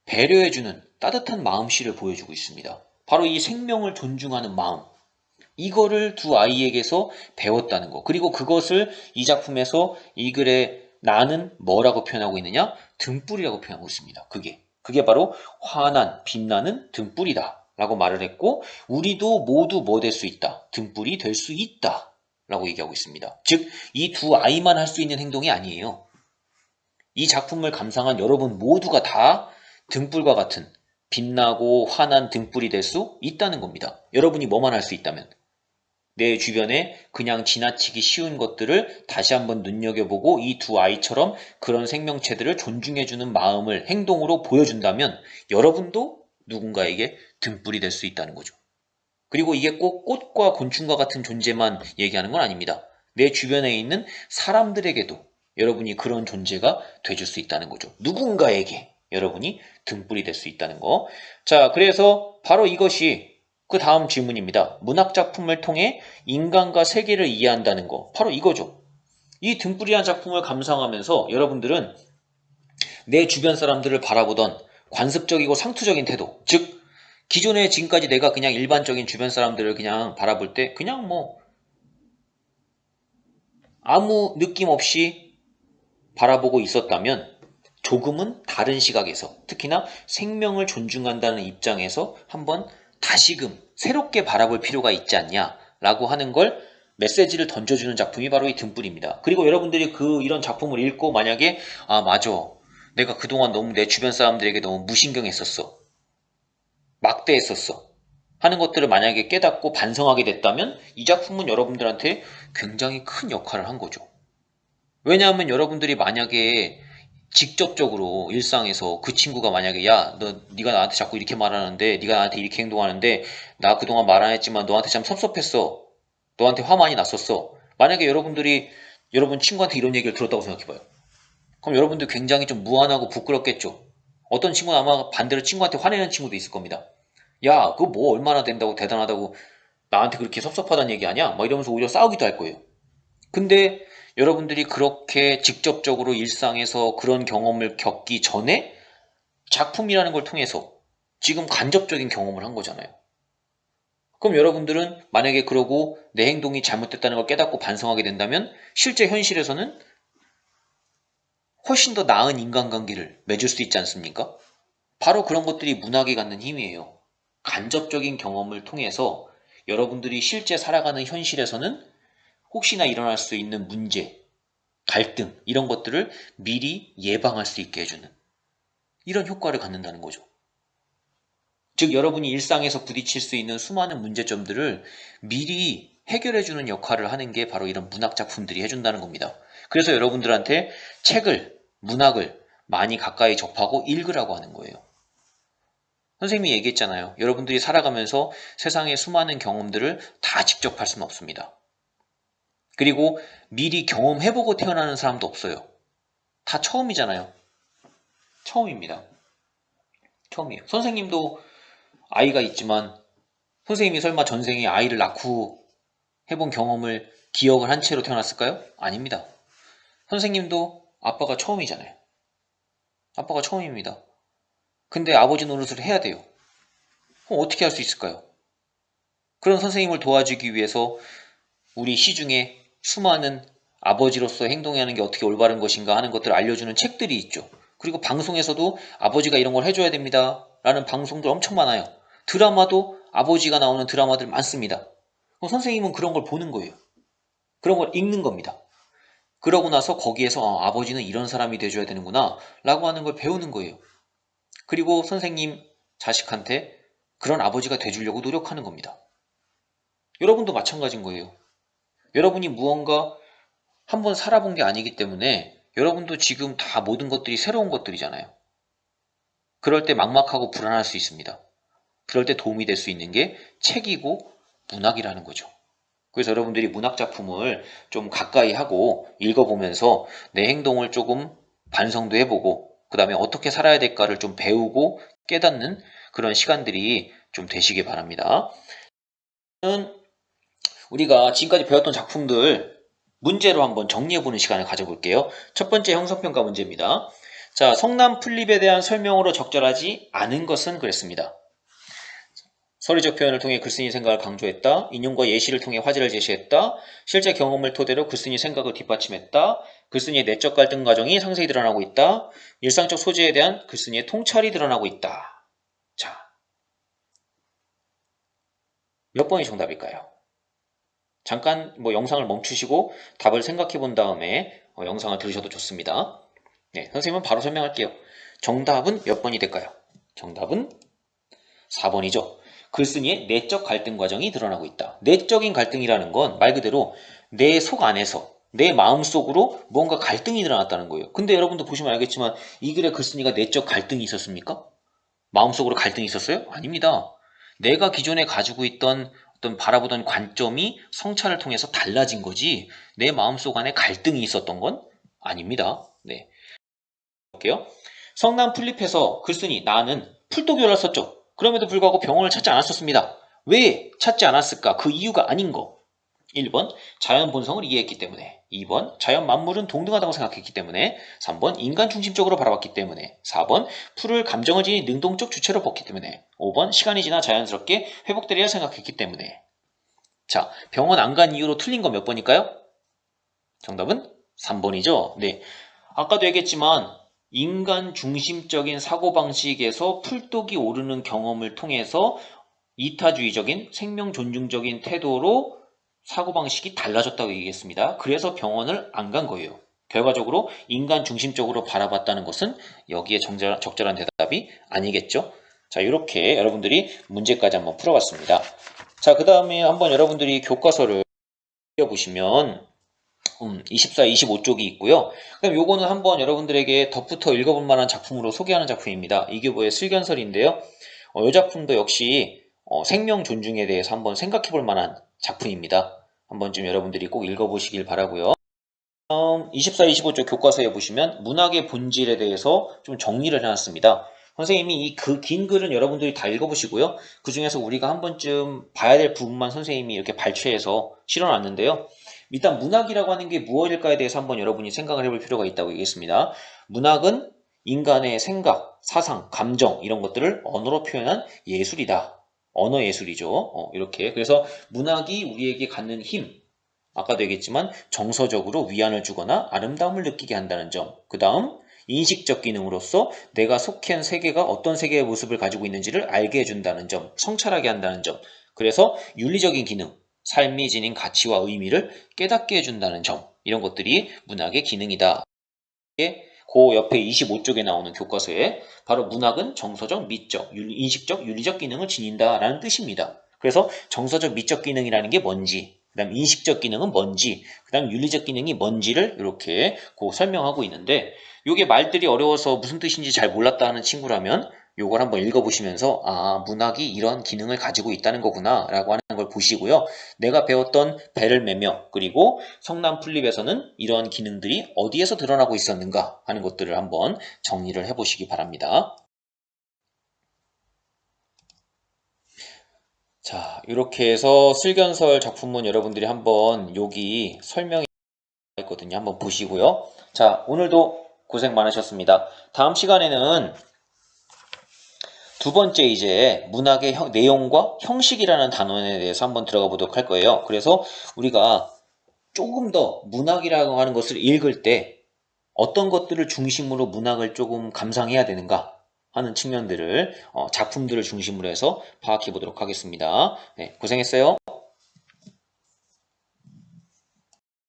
Speaker 1: 배려해주는 따뜻한 마음씨를 보여주고 있습니다. 바로 이 생명을 존중하는 마음. 이거를 두 아이에게서 배웠다는 거. 그리고 그것을 이 작품에서 이 글에 나는 뭐라고 표현하고 있느냐? 등불이라고 표현하고 있습니다. 그게 바로 환한, 빛나는 등불이다. 라고 말을 했고, 우리도 모두 뭐 될 수 있다? 등불이 될 수 있다. 라고 얘기하고 있습니다. 즉, 이 두 아이만 할 수 있는 행동이 아니에요. 이 작품을 감상한 여러분 모두가 다 등불과 같은 빛나고 환한 등불이 될 수 있다는 겁니다. 여러분이 뭐만 할 수 있다면. 내 주변에 그냥 지나치기 쉬운 것들을 다시 한번 눈여겨보고 이 두 아이처럼 그런 생명체들을 존중해주는 마음을 행동으로 보여준다면 여러분도 누군가에게 등불이 될 수 있다는 거죠. 그리고 이게 꼭 꽃과 곤충과 같은 존재만 얘기하는 건 아닙니다. 내 주변에 있는 사람들에게도 여러분이 그런 존재가 돼줄 수 있다는 거죠. 누군가에게 여러분이 등불이 될 수 있다는 거. 자, 그래서 바로 이것이 그 다음 질문입니다. 문학작품을 통해 인간과 세계를 이해한다는 거. 바로 이거죠. 이 등불이라는 작품을 감상하면서 여러분들은 내 주변 사람들을 바라보던 관습적이고 상투적인 태도, 즉 기존에 지금까지 내가 그냥 일반적인 주변 사람들을 그냥 바라볼 때 그냥 뭐 아무 느낌 없이 바라보고 있었다면 조금은 다른 시각에서 특히나 생명을 존중한다는 입장에서 한번 다시금 새롭게 바라볼 필요가 있지 않냐라고 하는 걸 메시지를 던져주는 작품이 바로 이 등불입니다. 그리고 여러분들이 이런 작품을 읽고 만약에 맞아 내가 그동안 너무 내 주변 사람들에게 너무 무신경했었어 막대했었어 하는 것들을 만약에 깨닫고 반성하게 됐다면 이 작품은 여러분들한테 굉장히 큰 역할을 한 거죠. 왜냐하면 여러분들이 만약에 직접적으로 일상에서 그 친구가 만약에 야, 네가 나한테 자꾸 이렇게 말하는데 네가 나한테 이렇게 행동하는데 나 그동안 말 안 했지만 너한테 참 섭섭했어. 너한테 화 많이 났었어. 만약에 여러분들이 여러분 친구한테 이런 얘기를 들었다고 생각해봐요. 그럼 여러분들 굉장히 좀 무안하고 부끄럽겠죠. 어떤 친구는 아마 반대로 친구한테 화내는 친구도 있을 겁니다. 야, 그거 뭐 얼마나 된다고 대단하다고 나한테 그렇게 섭섭하다는 얘기 하냐? 막 이러면서 오히려 싸우기도 할 거예요. 근데 여러분들이 그렇게 직접적으로 일상에서 그런 경험을 겪기 전에 작품이라는 걸 통해서 지금 간접적인 경험을 한 거잖아요. 그럼 여러분들은 만약에 그러고 내 행동이 잘못됐다는 걸 깨닫고 반성하게 된다면 실제 현실에서는 훨씬 더 나은 인간관계를 맺을 수 있지 않습니까? 바로 그런 것들이 문학이 갖는 힘이에요. 간접적인 경험을 통해서 여러분들이 실제 살아가는 현실에서는 혹시나 일어날 수 있는 문제, 갈등 이런 것들을 미리 예방할 수 있게 해주는 이런 효과를 갖는다는 거죠. 즉 여러분이 일상에서 부딪힐 수 있는 수많은 문제점들을 미리 해결해주는 역할을 하는 게 바로 이런 문학 작품들이 해준다는 겁니다. 그래서 여러분들한테 책을, 문학을 많이 가까이 접하고 읽으라고 하는 거예요. 선생님이 얘기했잖아요. 여러분들이 살아가면서 세상의 수많은 경험들을 다 직접 할 수는 없습니다. 그리고 미리 경험해보고 태어나는 사람도 없어요. 다 처음이잖아요. 처음입니다. 처음이에요. 선생님도 아이가 있지만 선생님이 설마 전생에 아이를 낳고 해본 경험을 기억을 한 채로 태어났을까요? 아닙니다. 선생님도 아빠가 처음이잖아요. 아빠가 처음입니다. 근데 아버지 노릇을 해야 돼요. 그럼 어떻게 할 수 있을까요? 그런 선생님을 도와주기 위해서 우리 시중에 수많은 아버지로서 행동하는 게 어떻게 올바른 것인가 하는 것들을 알려주는 책들이 있죠. 그리고 방송에서도 아버지가 이런 걸 해줘야 됩니다 라는 방송들 엄청 많아요. 드라마도 아버지가 나오는 드라마들 많습니다. 그럼 선생님은 그런 걸 보는 거예요. 그런 걸 읽는 겁니다. 그러고 나서 거기에서 아버지는 이런 사람이 돼줘야 되는구나 라고 하는 걸 배우는 거예요. 그리고 선생님 자식한테 그런 아버지가 돼주려고 노력하는 겁니다. 여러분도 마찬가지인 거예요. 여러분이 무언가 한번 살아본 게 아니기 때문에 여러분도 지금 다 모든 것들이 새로운 것들이잖아요. 그럴 때 막막하고 불안할 수 있습니다. 그럴 때 도움이 될 수 있는 게 책이고 문학이라는 거죠. 그래서 여러분들이 문학 작품을 좀 가까이 하고 읽어보면서 내 행동을 조금 반성도 해보고 그 다음에 어떻게 살아야 될까를 좀 배우고 깨닫는 그런 시간들이 좀 되시길 바랍니다. 우리가 지금까지 배웠던 작품들 문제로 한번 정리해보는 시간을 가져볼게요. 첫 번째 형성평가 문제입니다. 자, 성남 풀립에 대한 설명으로 적절하지 않은 것은 그랬습니다. 서리적 표현을 통해 글쓴이 생각을 강조했다. 인용과 예시를 통해 화제를 제시했다. 실제 경험을 토대로 글쓴이 생각을 뒷받침했다. 글쓴이의 내적 갈등 과정이 상세히 드러나고 있다. 일상적 소재에 대한 글쓴이의 통찰이 드러나고 있다. 자, 몇 번이 정답일까요? 잠깐 영상을 멈추시고 답을 생각해 본 다음에 영상을 들으셔도 좋습니다. 네, 선생님은 바로 설명할게요. 정답은 몇 번이 될까요? 정답은 4번이죠. 글쓴이의 내적 갈등 과정이 드러나고 있다. 내적인 갈등이라는 건 말 그대로 내 속 안에서 내 마음속으로 뭔가 갈등이 드러났다는 거예요. 근데 여러분도 보시면 알겠지만 이 글에 글쓴이가 내적 갈등이 있었습니까? 마음속으로 갈등이 있었어요? 아닙니다. 내가 기존에 가지고 있던 어떤 바라보던 관점이 성찰을 통해서 달라진 거지 내 마음속 안에 갈등이 있었던 건 아닙니다. 네, 볼게요. 성남 풀립에서 글쓴이 나는 풀도교를 썼죠. 그럼에도 불구하고 병원을 찾지 않았었습니다. 왜 찾지 않았을까? 그 이유가 아닌 거. 1번 자연 본성을 이해했기 때문에, 2번 자연 만물은 동등하다고 생각했기 때문에, 3번 인간 중심적으로 바라봤기 때문에, 4번 풀을 감정을 지닌 능동적 주체로 봤기 때문에, 5번 시간이 지나 자연스럽게 회복되리라 생각했기 때문에. 자, 병원 안 간 이유로 틀린 거 몇 번일까요? 정답은 3번이죠. 네, 아까도 얘기했지만 인간 중심적인 사고방식에서 풀독이 오르는 경험을 통해서 이타주의적인 생명 존중적인 태도로 사고방식이 달라졌다고 얘기했습니다. 그래서 병원을 안 간 거예요. 결과적으로 인간 중심적으로 바라봤다는 것은 여기에 적절한 대답이 아니겠죠. 자, 이렇게 여러분들이 문제까지 한번 풀어봤습니다. 자, 그 다음에 한번 여러분들이 교과서를 보시면 24, 25쪽이 있고요. 그럼 요거는 한번 여러분들에게 덧붙여 읽어볼 만한 작품으로 소개하는 작품입니다. 이교보의 슬견설인데요. 이 작품도 역시 생명 존중에 대해서 한번 생각해 볼 만한 작품입니다. 한번 좀 여러분들이 꼭 읽어보시길 바라고요. 24, 25쪽 교과서에 보시면 문학의 본질에 대해서 좀 정리를 해놨습니다. 선생님이 이 긴 글은 여러분들이 다 읽어보시고요. 그 중에서 우리가 한 번쯤 봐야 될 부분만 선생님이 이렇게 발췌해서 실어놨는데요. 일단 문학이라고 하는 게 무엇일까에 대해서 한번 여러분이 생각을 해볼 필요가 있다고 얘기했습니다. 문학은 인간의 생각, 사상, 감정 이런 것들을 언어로 표현한 예술이다. 언어 예술이죠. 이렇게. 그래서 문학이 우리에게 갖는 힘, 아까도 얘기했지만 정서적으로 위안을 주거나 아름다움을 느끼게 한다는 점. 그 다음 인식적 기능으로서 내가 속한 세계가 어떤 세계의 모습을 가지고 있는지를 알게 해준다는 점, 성찰하게 한다는 점. 그래서 윤리적인 기능, 삶이 지닌 가치와 의미를 깨닫게 해준다는 점. 이런 것들이 문학의 기능이다. 그 옆에 25쪽에 나오는 교과서에 바로 문학은 정서적, 미적, 인식적, 윤리적 기능을 지닌다라는 뜻입니다. 그래서 정서적, 미적 기능이라는 게 뭔지, 그 다음 인식적 기능은 뭔지, 그 다음 윤리적 기능이 뭔지를 이렇게 설명하고 있는데, 이게 말들이 어려워서 무슨 뜻인지 잘 몰랐다 하는 친구라면 요걸 한번 읽어보시면서 문학이 이런 기능을 가지고 있다는 거구나 라고 하는 걸 보시고요. 내가 배웠던 배를 매며 그리고 성남 풀립에서는 이런 기능들이 어디에서 드러나고 있었는가 하는 것들을 한번 정리를 해보시기 바랍니다. 자, 이렇게 해서 슬견설 작품은 여러분들이 한번 여기 설명이 있거든요. 한번 보시고요. 자, 오늘도 고생 많으셨습니다. 다음 시간에는 두 번째 이제 문학의 내용과 형식이라는 단원에 대해서 한번 들어가 보도록 할 거예요. 그래서 우리가 조금 더 문학이라고 하는 것을 읽을 때 어떤 것들을 중심으로 문학을 조금 감상해야 되는가 하는 측면들을 작품들을 중심으로 해서 파악해 보도록 하겠습니다. 네, 고생했어요.